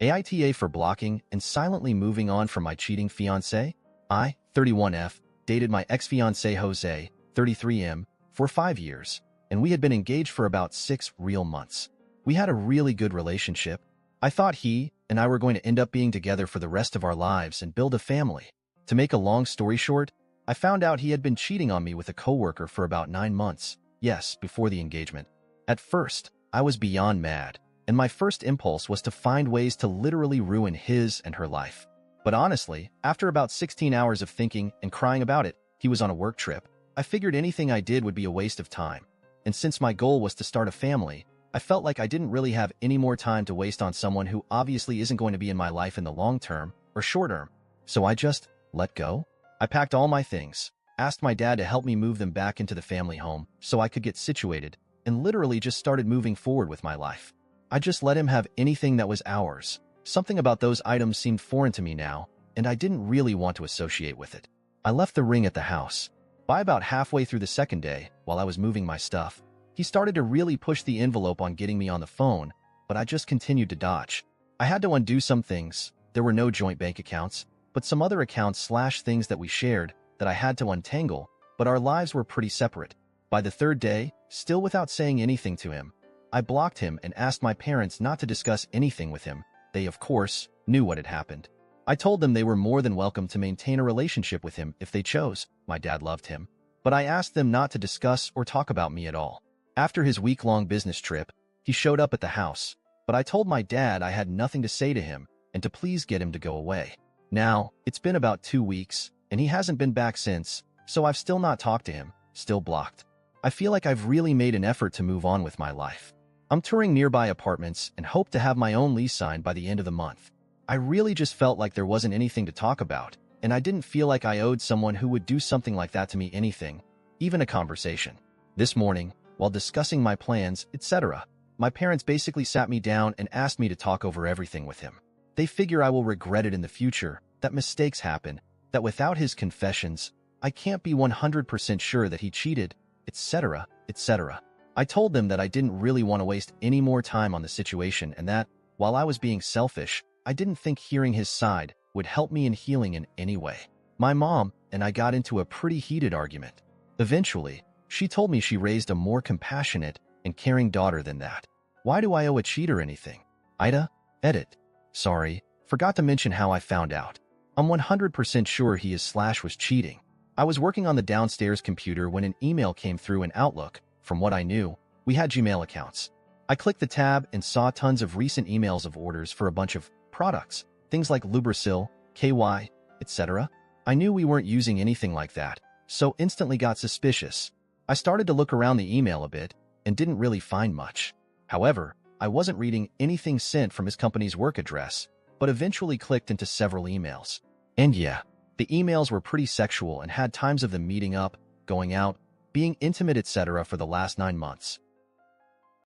AITA for blocking and silently moving on from my cheating fiancé. I, 31F, dated my ex-fiancé Jose, 33M, for 5 years, and we had been engaged for about 6 real months. We had a really good relationship. I thought he and I were going to end up being together for the rest of our lives and build a family. To make a long story short, I found out he had been cheating on me with a coworker for about 9 months. Yes, before the engagement. At first, I was beyond mad, and my first impulse was to find ways to literally ruin his and her life. But honestly, after about 16 hours of thinking and crying about it, he was on a work trip, I figured anything I did would be a waste of time. And since my goal was to start a family, I felt like I didn't really have any more time to waste on someone who obviously isn't going to be in my life in the long term or short term. So I just let go. I packed all my things, asked my dad to help me move them back into the family home so I could get situated, and literally just started moving forward with my life. I just let him have anything that was ours. Something about those items seemed foreign to me now, and I didn't really want to associate with it. I left the ring at the house. By about halfway through the second day, while I was moving my stuff, he started to really push the envelope on getting me on the phone, but I just continued to dodge. I had to undo some things. There were no joint bank accounts, but some other accounts / things that we shared that I had to untangle, but our lives were pretty separate. By the third day, still without saying anything to him, I blocked him and asked my parents not to discuss anything with him. They, of course, knew what had happened. I told them they were more than welcome to maintain a relationship with him if they chose. My dad loved him. But I asked them not to discuss or talk about me at all. After his week-long business trip, he showed up at the house, but I told my dad I had nothing to say to him and to please get him to go away. Now, it's been about 2 weeks, and he hasn't been back since, so I've still not talked to him, still blocked. I feel like I've really made an effort to move on with my life. I'm touring nearby apartments and hope to have my own lease signed by the end of the month. I really just felt like there wasn't anything to talk about, and I didn't feel like I owed someone who would do something like that to me anything, even a conversation. This morning, while discussing my plans, etc., my parents basically sat me down and asked me to talk over everything with him. They figure I will regret it in the future, that mistakes happen, that without his confessions, I can't be 100% sure that he cheated, etc., etc. I told them that I didn't really want to waste any more time on the situation and that, while I was being selfish, I didn't think hearing his side would help me in healing in any way. My mom and I got into a pretty heated argument. Eventually, she told me she raised a more compassionate and caring daughter than that. Why do I owe a cheater anything? AITA, edit. Sorry, forgot to mention how I found out. I'm 100% sure he is / was cheating. I was working on the downstairs computer when an email came through in Outlook. From what I knew, we had Gmail accounts. I clicked the tab and saw tons of recent emails of orders for a bunch of products, things like Lubrisil, KY, etc. I knew we weren't using anything like that, so instantly got suspicious. I started to look around the email a bit and didn't really find much. However, I wasn't reading anything sent from his company's work address, but eventually clicked into several emails. And yeah, the emails were pretty sexual and had times of them meeting up, going out, being intimate, etc. for the last 9 months.